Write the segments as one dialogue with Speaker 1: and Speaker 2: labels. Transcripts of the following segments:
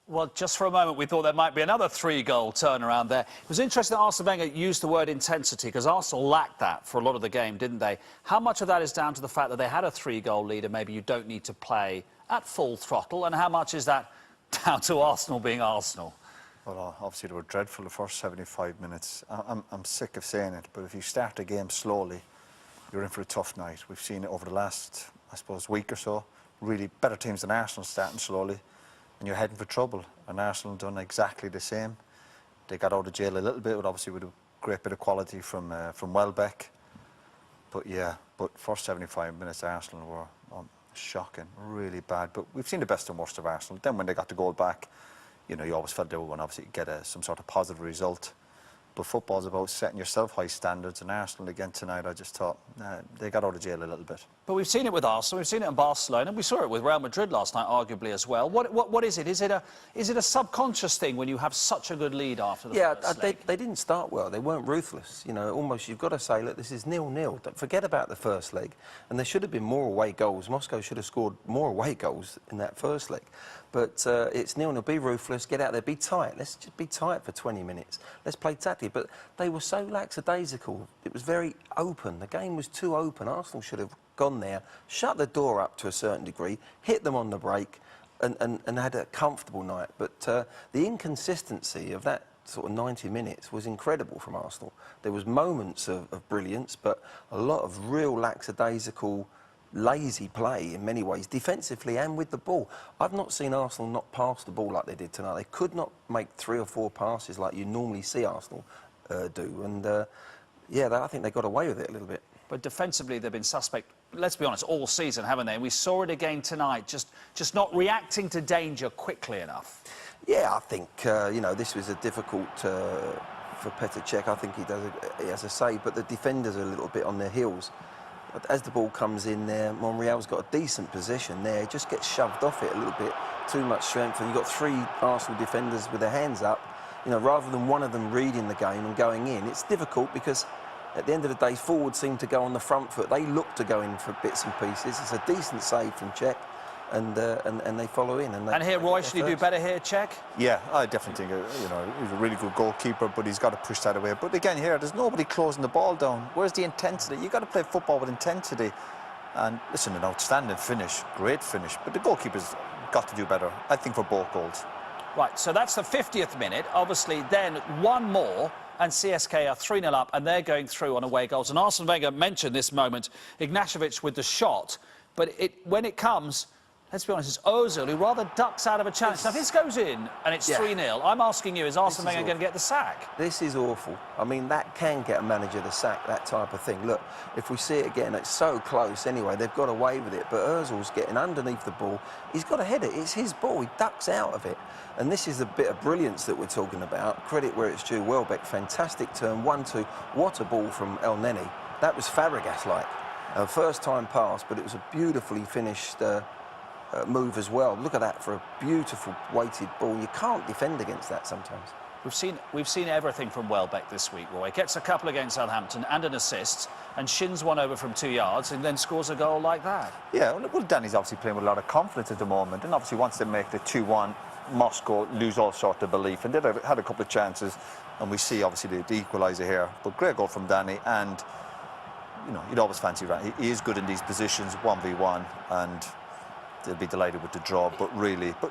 Speaker 1: Well, just for a moment, we thought there might be another three-goal turnaround there. It was interesting that Arsene Wenger used the word intensity, because Arsenal lacked that for a lot of the game, didn't they? How much of that is down to the fact that they had a three-goal lead and maybe you don't need to play at full throttle, and how much is that down to Arsenal being Arsenal?
Speaker 2: Well, obviously they were dreadful the first 75 minutes. I'm sick of saying it, but if you start the game slowly, you're in for a tough night. We've seen it over the last, I suppose, week or so. Really better teams than Arsenal starting slowly, and you're heading for trouble. And Arsenal done exactly the same. They got out of jail a little bit, but obviously with a great bit of quality from Welbeck. But yeah, first 75 minutes Arsenal were shocking, really bad. But we've seen the best and worst of Arsenal. Then when they got the goal back, you know, you always felt they were going to obviously get some sort of positive result. But football's about setting yourself high standards, and Arsenal again tonight, I just thought, they got out of jail a little bit.
Speaker 1: But we've seen it with Arsenal, we've seen it in Barcelona, and we saw it with Real Madrid last night, arguably, as well. What is it? Is it a subconscious thing when you have such a good lead after the first leg?
Speaker 3: They didn't start well. They weren't ruthless. You know, almost you've got to say, look, this is 0-0. Forget about the first leg. And there should have been more away goals. Moscow should have scored more away goals in that first leg. But it's 0-0. Be ruthless, get out there, be tight. Let's just be tight for 20 minutes. Let's play tactically. But they were so lackadaisical. It was very open. The game was too open. Arsenal should have gone there, shut the door up to a certain degree, hit them on the break, and had a comfortable night. But the inconsistency of that sort of 90 minutes was incredible from Arsenal. There was moments of brilliance, but a lot of real lackadaisical, lazy play in many ways, defensively and with the ball. I've not seen Arsenal not pass the ball like they did tonight. They could not make 3 or 4 passes like you normally see Arsenal do. And yeah, I think they got away with it a little bit.
Speaker 1: But defensively, they've been suspect, let's be honest, all season, haven't they? And we saw it again tonight, just not reacting to danger quickly enough.
Speaker 3: Yeah, I think, you know, this was a difficult for Petr Cech. I think he has a save, but the defenders are a little bit on their heels. But as the ball comes in there, Monreal's got a decent position there, just gets shoved off it a little bit, too much strength, and you've got 3 Arsenal defenders with their hands up. You know, rather than one of them reading the game and going in, it's difficult because at the end of the day, forwards seem to go on the front foot. They look to go in for bits and pieces. It's a decent save from Cech, and they follow in. And
Speaker 1: here, Roy, should he do better here, Cech?
Speaker 2: Yeah, I definitely think, you know, he's a really good goalkeeper, but he's got to push that away. But again, here, there's nobody closing the ball down. Where's the intensity? You've got to play football with intensity. And listen, an outstanding finish, great finish. But the goalkeeper's got to do better, I think, for both goals.
Speaker 1: Right, so that's the 50th minute. Obviously, then one more, and CSKA are 3-0 up, and they're going through on away goals. And Arsene Wenger mentioned this moment, Ignashevich with the shot. But when it comes, let's be honest, it's Ozil who rather ducks out of a challenge. Now, if this goes in and it's 3-0, I'm asking you, is Arsene Wenger going to get the sack?
Speaker 3: This is awful. I mean, that can get a manager the sack, that type of thing. Look, if we see it again, it's so close anyway, they've got away with it. But Ozil's getting underneath the ball. He's got to head it. It's his ball. He ducks out of it. And this is the bit of brilliance that we're talking about. Credit where it's due. Welbeck, fantastic turn, 1-2. What a ball from El Neni. That was Fabregas-like. First time pass, but it was a beautifully finished move as well. Look at that for a beautiful weighted ball. You can't defend against that sometimes.
Speaker 1: We've seen everything from Welbeck this week, Roy. Gets a couple against Southampton and an assist, and shins one over from 2 yards, and then scores a goal like that.
Speaker 2: Yeah, well, Danny's obviously playing with a lot of confidence at the moment, and obviously once they make the 2-1, Moscow lose all sorts of belief, and they've had a couple of chances, and we see obviously the equaliser here. But great goal from Danny, and you know, you'd always fancy Ryan. He is good in these positions, 1v1, and they'll be delighted with the draw. But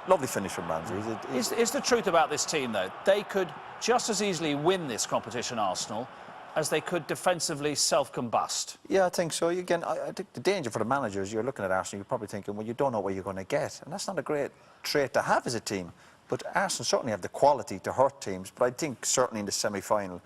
Speaker 2: lovely finish from Ramsey.
Speaker 1: Is the truth about this team, though, they could just as easily win this competition, Arsenal, as they could defensively self-combust?
Speaker 2: Yeah, I think so. Again, I think the danger for the manager is you're looking at Arsenal, you're probably thinking, well, you don't know what you're going to get. And that's not a great trait to have as a team. But Arsenal certainly have the quality to hurt teams. But I think certainly in the semi-final,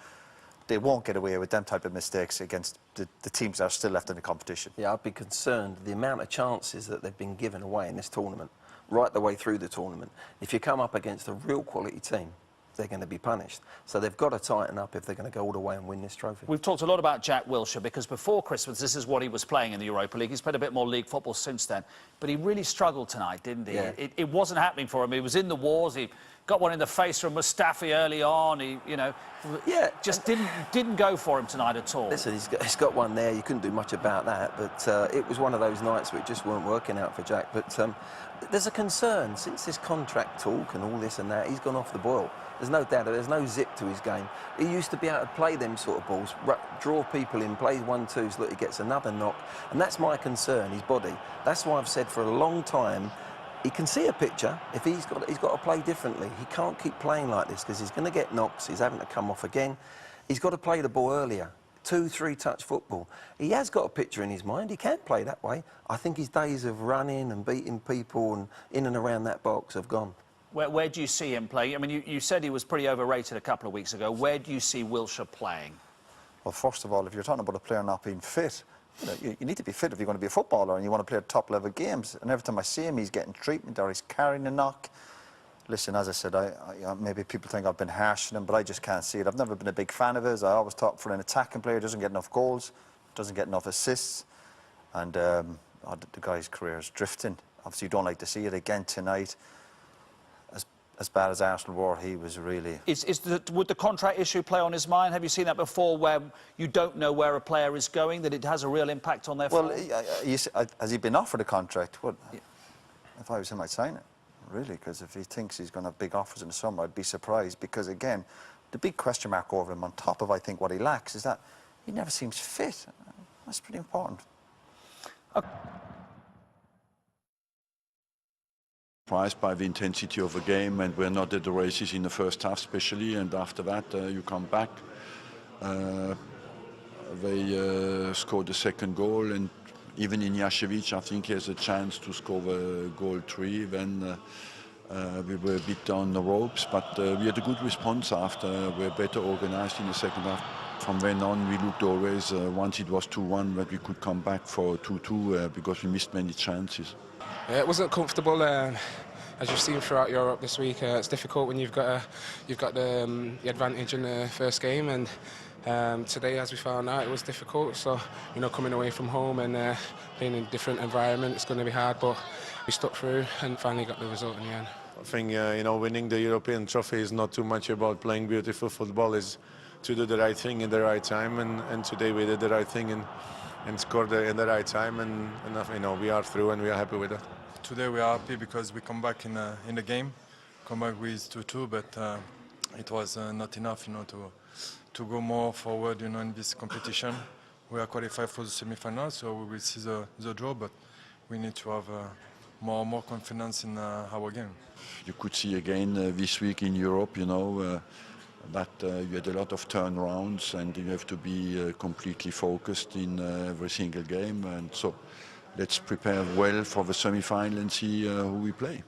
Speaker 2: they won't get away with them type of mistakes against the teams that are still left in the competition.
Speaker 3: Yeah, I'd be concerned the amount of chances that they've been given away in this tournament, right the way through the tournament. If you come up against a real quality team, they're going to be punished. So they've got to tighten up if they're going to go all the way and win this trophy.
Speaker 1: We've talked a lot about Jack Wilshere because before Christmas, this is what he was playing in the Europa League. He's played a bit more league football since then. But he really struggled tonight, didn't he?
Speaker 3: Yeah.
Speaker 1: It wasn't happening for him. He was in the wars. He got one in the face from Mustafi early on. He, you know, just didn't go for him tonight at all.
Speaker 3: Listen, he's got one there. You couldn't do much about that, but it was one of those nights where it just weren't working out for Jack. But there's a concern since this contract talk and all this and that. He's gone off the boil. There's no doubt. There's no zip to his game. He used to be able to play them sort of balls, draw people in, play 1-2s. Look, he gets another knock, and that's my concern. His body. That's why I've said for a long time. He can see a picture. If he's got to play differently. He can't keep playing like this because he's going to get knocks. He's having to come off again. He's got to play the ball earlier. 2-3 touch football. He has got a picture in his mind. He can play that way. I think his days of running and beating people and in and around that box have gone.
Speaker 1: Where do you see him play? I mean, you said he was pretty overrated a couple of weeks ago. Where do you see Wilshere playing?
Speaker 2: Well, first of all, if you're talking about a player not being fit, you need to be fit if you're going to be a footballer and you want to play at top-level games. And every time I see him, he's getting treatment or he's carrying a knock. Listen, as I said, maybe people think I've been harsh on him, but I just can't see it. I've never been a big fan of his. I always thought for an attacking player, doesn't get enough goals, doesn't get enough assists, and the guy's career is drifting. Obviously, you don't like to see it again tonight. As bad as Arsenal were, he was really...
Speaker 1: Would the contract issue play on his mind? Have you seen that before, where you don't know where a player is going, that it has a real impact on their form?
Speaker 2: Well, has he been offered a contract? Well, if I was him, I'd sign it, really, because if he thinks he's going to have big offers in the summer, I'd be surprised, because, again, the big question mark over him, on top of, I think, what he lacks, is that he never seems fit. That's pretty important.
Speaker 1: Okay.
Speaker 4: Surprised by the intensity of the game, and we're not at the races in the first half especially, and after that you come back. They scored the second goal, and even in Jashevic I think he has a chance to score the goal 3. Then we were a bit on the ropes, but we had a good response after. We were better organized in the second half. From then on we looked always, once it was 2-1, that we could come back for 2-2 because we missed many chances.
Speaker 5: It wasn't comfortable, as you've seen throughout Europe this week. It's difficult when you've got the advantage in the first game, and today, as we found out, it was difficult. So, coming away from home and playing in a different environment, it's going to be hard. But we stuck through and finally got the result in the end.
Speaker 6: I think winning the European trophy is not too much about playing beautiful football. Is to do the right thing in the right time, and today we did the right thing and scored in the right time, and we are through and we are happy with that.
Speaker 7: Today we are happy because we come back in the game, come back with 2-2, but it was not enough, to go more forward, in this competition. We are qualified for the semi-final, so we will see the draw, but we need to have more confidence in our game.
Speaker 4: You could see again this week in Europe, that you had a lot of turnarounds, and you have to be completely focused in every single game, and so let's prepare well for the semi-final and see who we play.